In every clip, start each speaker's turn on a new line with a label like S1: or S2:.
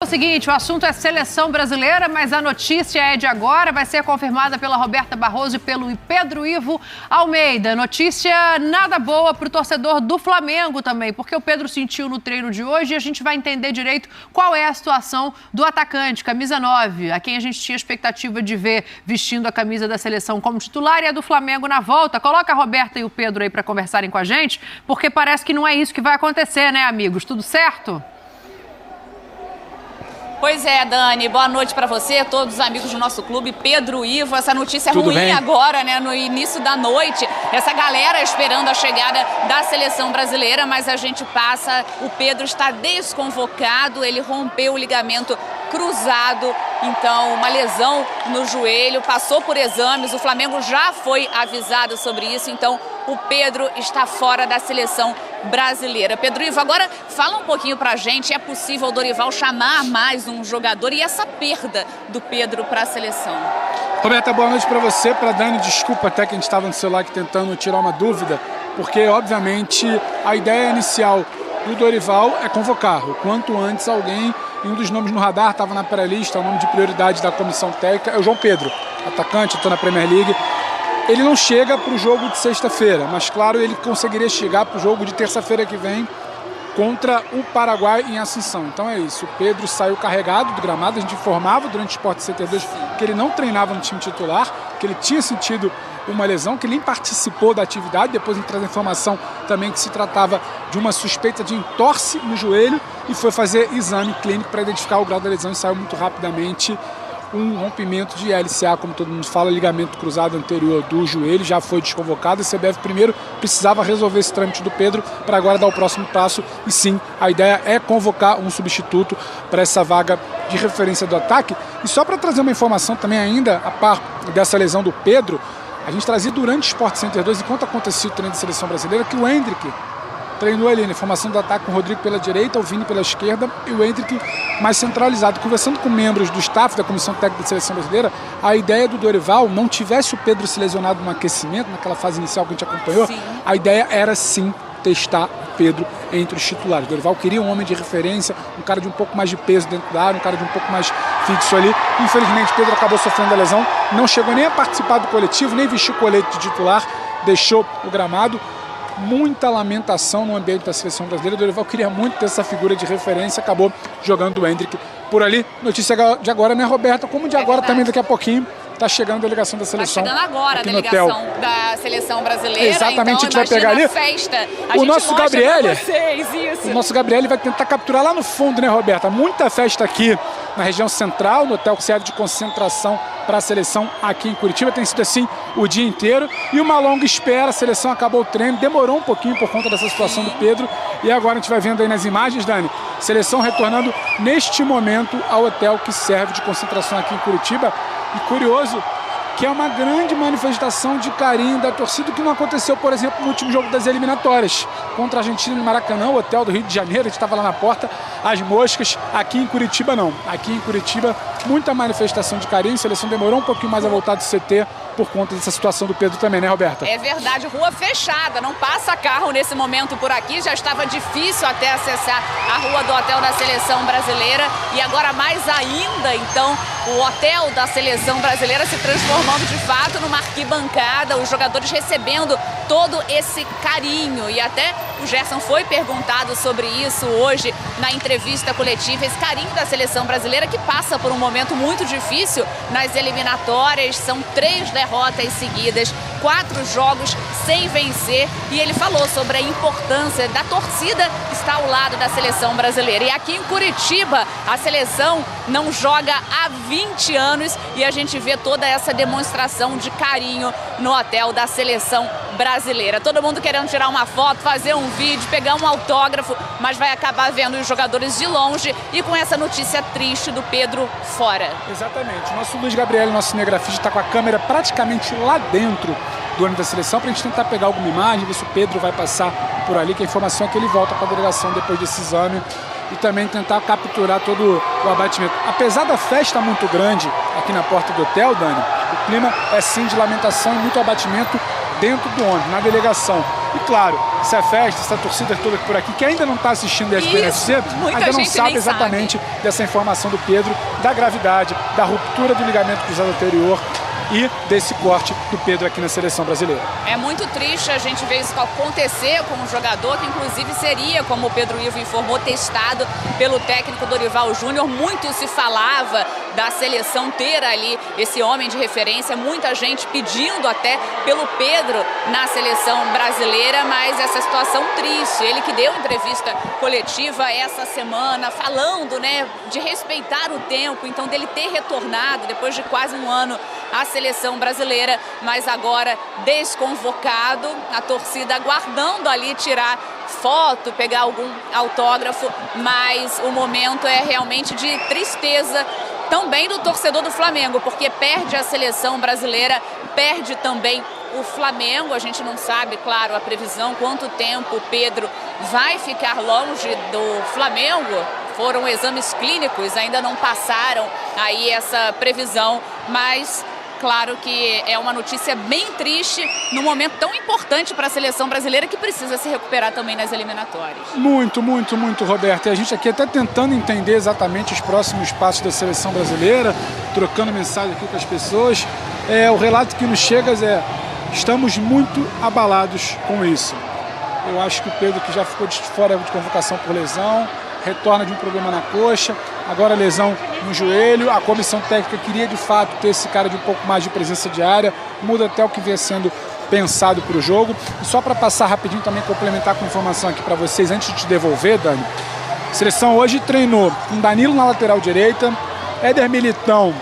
S1: seguinte, o assunto é seleção brasileira, mas a notícia é de agora, vai ser confirmada pela Roberta Barroso e pelo Pedro Ivo Almeida. Notícia nada boa para o torcedor do Flamengo também, porque o Pedro sentiu no treino de hoje e a gente vai entender direito qual é a situação do atacante, camisa 9, a quem a gente tinha expectativa de ver vestindo a camisa da seleção como titular e a do Flamengo na volta. Coloca a Roberta e o Pedro aí para conversarem com a gente, porque parece que não é isso que vai acontecer, né, amigos? Tudo certo?
S2: Pois é, Dani, boa noite para você, todos os amigos do nosso clube. Pedro Ivo, essa notícia
S3: Tudo
S2: ruim
S3: bem?
S2: Agora, né, no início da noite, essa galera esperando a chegada da seleção brasileira, mas a gente passa, o Pedro está desconvocado, ele rompeu o ligamento cruzado, então uma lesão no joelho, passou por exames, o Flamengo já foi avisado sobre isso, então o Pedro está fora da seleção brasileira. Pedro Ivo, agora fala um pouquinho pra gente, é possível o Dorival chamar mais um jogador e essa perda do Pedro para a seleção?
S3: Roberta, boa noite para você, para Dani, desculpa até que a gente estava no celular aqui tentando tirar uma dúvida, porque obviamente a ideia inicial do Dorival é convocar o quanto antes alguém, e um dos nomes no radar estava na pré-lista, o nome de prioridade da comissão técnica é o João Pedro, atacante, estou na Premier League. Ele não chega para o jogo de sexta-feira, mas claro, ele conseguiria chegar para o jogo de terça-feira que vem contra o Paraguai em Assunção. Então é isso, o Pedro saiu carregado do gramado, a gente informava durante o Sport Center 2 que ele não treinava no time titular, que ele tinha sentido uma lesão, que ele nem participou da atividade, depois a gente traz a informação também que se tratava de uma suspeita de entorse no joelho e foi fazer exame clínico para identificar o grau da lesão e saiu muito rapidamente um rompimento de LCA, como todo mundo fala, ligamento cruzado anterior do joelho, já foi desconvocado. A CBF primeiro precisava resolver esse trâmite do Pedro para agora dar o próximo passo e sim, a ideia é convocar um substituto para essa vaga de referência do ataque. E só para trazer uma informação também ainda, a par dessa lesão do Pedro, a gente trazia durante o Sport Center 2, enquanto acontecia o treino de seleção brasileira, que o Hendrick treinou ali na formação do ataque com o Rodrigo pela direita, o Vini pela esquerda e o Hendrick mais centralizado. Conversando com membros do staff da Comissão Técnica da Seleção Brasileira, a ideia do Dorival, não tivesse o Pedro se lesionado no aquecimento, naquela fase inicial que a gente acompanhou, sim, a ideia era sim testar o Pedro entre os titulares. O Dorival queria um homem de referência, um cara de um pouco mais de peso dentro da área, um cara de um pouco mais fixo ali. Infelizmente, Pedro acabou sofrendo a lesão, não chegou nem a participar do coletivo, nem vestiu o colete de titular, deixou o gramado. Muita lamentação no ambiente da seleção brasileira. O Dorival queria muito ter essa figura de referência, acabou jogando o Hendrick por ali. Notícia de agora, né, Roberta? Como de agora também, daqui a pouquinho, está chegando a delegação da seleção.
S2: Está chegando agora a delegação da seleção brasileira.
S3: Exatamente,
S2: então,
S3: a gente vai pegar ali.
S2: Festa.
S3: O nosso Gabriele, o nosso Gabriele vai tentar capturar lá no fundo, né, Roberta? Muita festa aqui na região central, no hotel que serve de concentração para a seleção aqui em Curitiba. Tem sido assim o dia inteiro e uma longa espera. A seleção acabou o treino, demorou um pouquinho por conta dessa situação do Pedro. E agora a gente vai vendo aí nas imagens, Dani, seleção retornando neste momento ao hotel que serve de concentração aqui em Curitiba. E curioso que é uma grande manifestação de carinho da torcida que não aconteceu, por exemplo, no último jogo das eliminatórias contra a Argentina no Maracanã, o hotel do Rio de Janeiro, a gente estava lá na porta, as moscas. Aqui em Curitiba não, aqui em Curitiba muita manifestação de carinho, a seleção demorou um pouquinho mais a voltar do CT por conta dessa situação do Pedro também, né, Roberta? É
S2: verdade, rua fechada, não passa carro nesse momento por aqui, já estava difícil até acessar a rua do hotel da seleção brasileira e agora mais ainda, então, o hotel da seleção brasileira se transformando de fato numa arquibancada, os jogadores recebendo todo esse carinho e até o Gerson foi perguntado sobre isso hoje na entrevista coletiva, esse carinho da seleção brasileira que passa por um momento muito difícil nas eliminatórias, são 3 derrotas seguidas, 4 jogos sem vencer e ele falou sobre a importância da torcida estar ao lado da seleção brasileira. E aqui em Curitiba a seleção não joga há 20 anos e a gente vê toda essa demonstração de carinho no hotel da seleção brasileira. Todo mundo querendo tirar uma foto, fazer um vídeo, pegar um autógrafo, mas vai acabar vendo os jogadores de longe e com essa notícia triste do Pedro fora.
S3: Exatamente. O nosso Luiz Gabriel, nosso cinegrafista, está com a câmera praticamente lá dentro do ônibus da seleção para a gente tentar pegar alguma imagem, ver se o Pedro vai passar por ali, que a informação é que ele volta para a delegação depois desse exame e também tentar capturar todo o abatimento. Apesar da festa muito grande aqui na porta do hotel, Dani, o clima é sim de lamentação e muito abatimento dentro do ônibus, na delegação. E claro, essa festa, essa torcida toda por aqui, que ainda não está assistindo a ESPN-FC, ainda não sabe exatamente dessa informação do Pedro, da gravidade, da ruptura do ligamento cruzado anterior e desse corte do Pedro aqui na seleção brasileira.
S2: É muito triste a gente ver isso acontecer com um jogador que inclusive seria, como o Pedro Ivo informou, testado pelo técnico Dorival Júnior. Muito se falava da seleção ter ali esse homem de referência, muita gente pedindo até pelo Pedro na seleção brasileira, mas essa situação triste. Ele que deu entrevista coletiva essa semana falando, né, de respeitar o tempo, então dele ter retornado depois de quase um ano à seleção brasileira, mas agora desconvocado, a torcida aguardando ali tirar foto, pegar algum autógrafo, mas o momento é realmente de tristeza também do torcedor do Flamengo, porque perde a seleção brasileira, perde também o Flamengo. A gente não sabe, claro, a previsão, quanto tempo o Pedro vai ficar longe do Flamengo. Foram exames clínicos, ainda não passaram aí essa previsão, mas claro que é uma notícia bem triste num momento tão importante para a seleção brasileira que precisa se recuperar também nas eliminatórias.
S3: Muito, muito, muito, Roberto. E a gente aqui até tentando entender exatamente os próximos passos da seleção brasileira, trocando mensagem aqui com as pessoas. O relato que nos chega é: estamos muito abalados com isso. Eu acho que o Pedro, que já ficou de fora de convocação por lesão, retorna de um problema na coxa, agora lesão no joelho. A comissão técnica queria de fato ter esse cara de um pouco mais de presença diária, muda até o que vinha sendo pensado para o jogo. E só para passar rapidinho também, complementar com informação aqui para vocês, antes de te devolver, Dani, a seleção hoje treinou com Danilo na lateral direita, Éder Militão,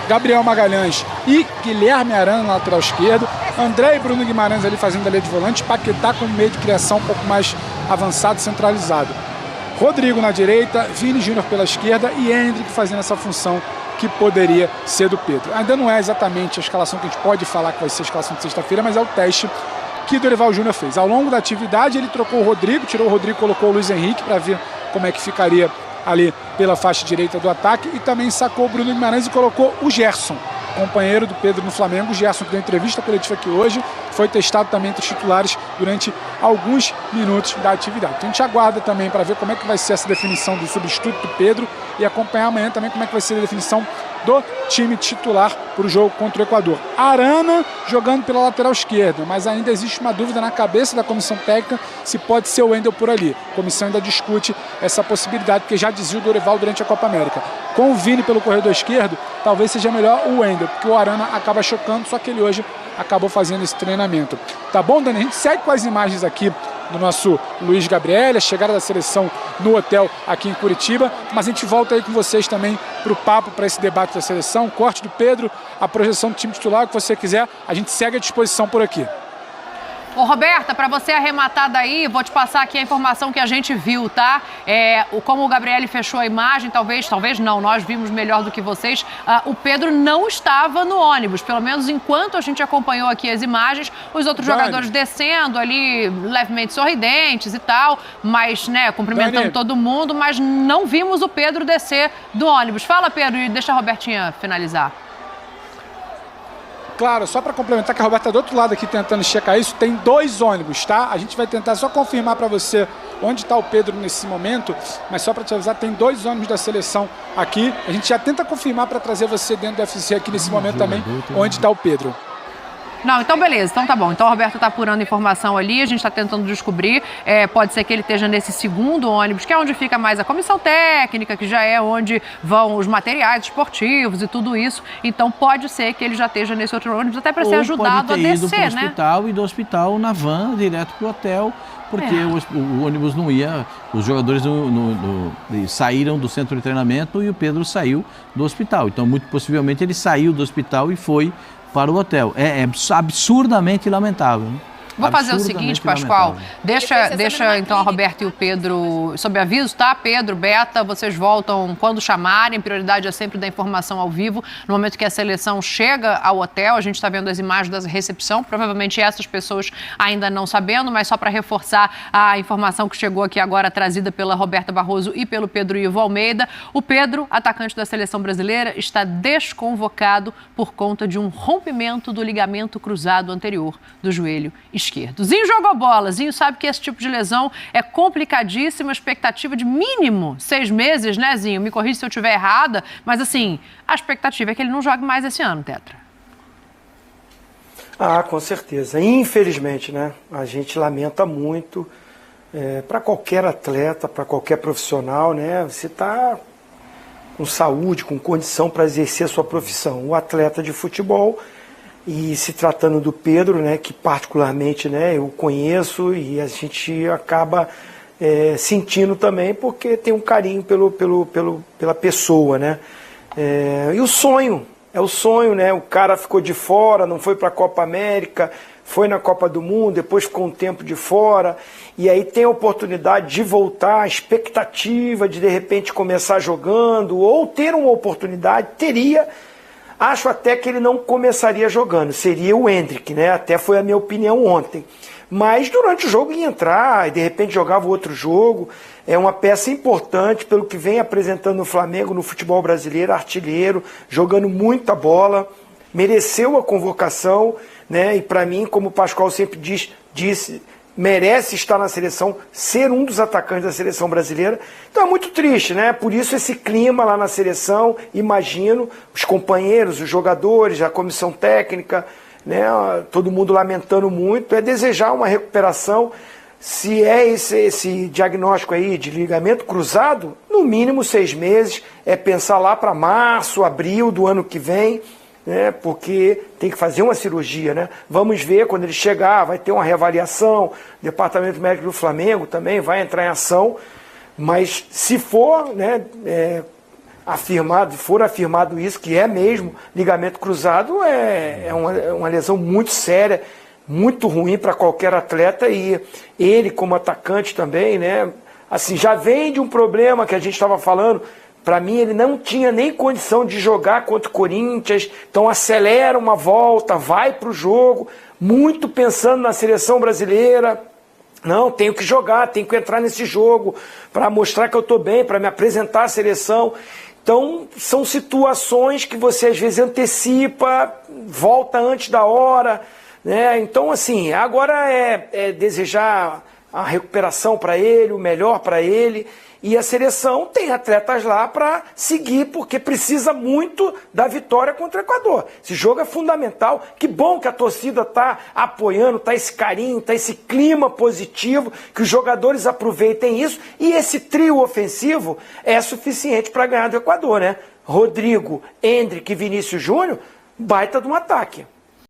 S3: Gabriel Magalhães e Guilherme Arana na lateral esquerdo, André e Bruno Guimarães ali fazendo a linha de volante, Paquetá com meio de criação um pouco mais avançado, centralizado. Rodrigo na direita, Vini Júnior pela esquerda e Hendrick fazendo essa função que poderia ser do Pedro. Ainda não é exatamente a escalação que a gente pode falar que vai ser a escalação de sexta-feira, mas é o teste que Dorival Júnior fez. Ao longo da atividade ele trocou o Rodrigo, tirou o Rodrigo, colocou o Luiz Henrique para ver como é que ficaria ali pela faixa direita do ataque, e também sacou o Bruno Guimarães e colocou o Gerson, companheiro do Pedro no Flamengo. O Gerson, que deu entrevista coletiva aqui hoje, foi testado também entre os titulares durante alguns minutos da atividade. Então a gente aguarda também para ver como é que vai ser essa definição do substituto do Pedro e acompanhar amanhã também como é que vai ser a definição do time titular para o jogo contra o Equador. Arana jogando pela lateral esquerda, mas ainda existe uma dúvida na cabeça da comissão técnica se pode ser o Wendel por ali. A comissão ainda discute essa possibilidade, porque já dizia o Dorival durante a Copa América. Com o Vini pelo corredor esquerdo, talvez seja melhor o Wendel, porque o Arana acaba chocando, só que ele hoje acabou fazendo esse treinamento. Tá bom, Dani? A gente segue com as imagens aqui do nosso Luiz Gabriel, a chegada da seleção no hotel aqui em Curitiba, mas a gente volta aí com vocês também para o papo, para esse debate da seleção, o corte do Pedro, a projeção do time titular, o que você quiser, a gente segue à disposição por aqui.
S1: Ô, Roberta, para você arrematar daí, vou te passar aqui a informação que a gente viu, tá? Como o Gabriel fechou a imagem, talvez não, nós vimos melhor do que vocês, o Pedro não estava no ônibus, pelo menos enquanto a gente acompanhou aqui as imagens, os outros jogadores descendo ali, levemente sorridentes e tal, mas, né, cumprimentando todo mundo, mas não vimos o Pedro descer do ônibus. Fala, Pedro, e deixa a Robertinha finalizar.
S3: Claro, só para complementar, que a Roberta está do outro lado aqui tentando checar isso, tem 2 ônibus, tá? A gente vai tentar só confirmar para você onde está o Pedro nesse momento, mas só para te avisar, tem 2 ônibus da seleção aqui. A gente já tenta confirmar para trazer você dentro do UFC aqui nesse momento também, onde está o Pedro.
S1: Não, então beleza, então tá bom. Então o Roberto tá apurando informação ali, a gente tá tentando descobrir. Pode ser que ele esteja nesse segundo ônibus, que é onde fica mais a comissão técnica, que já é onde vão os materiais esportivos e tudo isso. Então pode ser que ele já esteja nesse outro ônibus, até para ser ajudado a descer, né?
S4: Hospital, e do hospital na van direto pro hotel, porque o ônibus não ia, os jogadores saíram do centro de treinamento e o Pedro saiu do hospital. Então muito possivelmente ele saiu do hospital e foi para o hotel. É absurdamente lamentável.
S1: Vou fazer o seguinte, Pascoal, deixa então a Roberta e o Pedro sob aviso, tá? Pedro, Beta, vocês voltam quando chamarem, prioridade é sempre da informação ao vivo. No momento que a seleção chega ao hotel, a gente está vendo as imagens da recepção, provavelmente essas pessoas ainda não sabendo, mas só para reforçar a informação que chegou aqui agora, trazida pela Roberta Barroso e pelo Pedro Ivo Almeida. O Pedro, atacante da seleção brasileira, está desconvocado por conta de um rompimento do ligamento cruzado anterior do joelho esquerdo. esquerdo. Zinho jogou bola. Zinho sabe que esse tipo de lesão é complicadíssima, expectativa de mínimo 6 meses, né, Zinho? Me corrija se eu estiver errada, mas assim, a expectativa é que ele não jogue mais esse ano, Tetra.
S5: Ah, com certeza. Infelizmente, né? A gente lamenta muito. Para qualquer atleta, para qualquer profissional, né? Você está com saúde, com condição para exercer a sua profissão. O atleta de futebol, e se tratando do Pedro, né? Que particularmente, né? Eu conheço e a gente acaba sentindo também porque tem um carinho pela pessoa, né? E o sonho. É o sonho, né? O cara ficou de fora, não foi para a Copa América, foi na Copa do Mundo, depois ficou um tempo de fora, e aí tem a oportunidade de voltar, a expectativa de repente começar jogando, ou ter uma oportunidade, teria. Acho até que ele não começaria jogando, seria o Endrick, né? Até foi a minha opinião ontem. Mas durante o jogo ia entrar, e de repente jogava outro jogo. É uma peça importante pelo que vem apresentando o Flamengo no futebol brasileiro, artilheiro, jogando muita bola, mereceu a convocação, né? E para mim, como o Pascoal sempre disse, merece estar na seleção, ser um dos atacantes da seleção brasileira. Então é muito triste, né? Por isso esse clima lá na seleção, imagino, os companheiros, os jogadores, a comissão técnica, né? Todo mundo lamentando muito, é desejar uma recuperação. Se é esse diagnóstico aí de ligamento cruzado, no mínimo 6 meses, é pensar lá para março, abril do ano que vem, né? Porque tem que fazer uma cirurgia, né? Vamos ver quando ele chegar, vai ter uma reavaliação, o Departamento Médico do Flamengo também vai entrar em ação, mas se for, né, for afirmado isso, que é mesmo ligamento cruzado, é uma lesão muito séria, muito ruim para qualquer atleta, e ele como atacante também, né? Assim, já vem de um problema que a gente estava falando. Para mim, ele não tinha nem condição de jogar contra o Corinthians, então acelera uma volta, vai para o jogo, muito pensando na seleção brasileira. Não, tenho que jogar, tenho que entrar nesse jogo para mostrar que eu estou bem, para me apresentar à seleção. Então, são situações que você às vezes antecipa, volta antes da hora, né? Então, assim, agora é desejar a recuperação para ele, o melhor para ele. E a seleção tem atletas lá para seguir, porque precisa muito da vitória contra o Equador. Esse jogo é fundamental. Que bom que a torcida está apoiando, está esse carinho, está esse clima positivo, que os jogadores aproveitem isso. E esse trio ofensivo é suficiente para ganhar do Equador, né? Rodrigo, Endrick e Vinícius Júnior, baita de um ataque.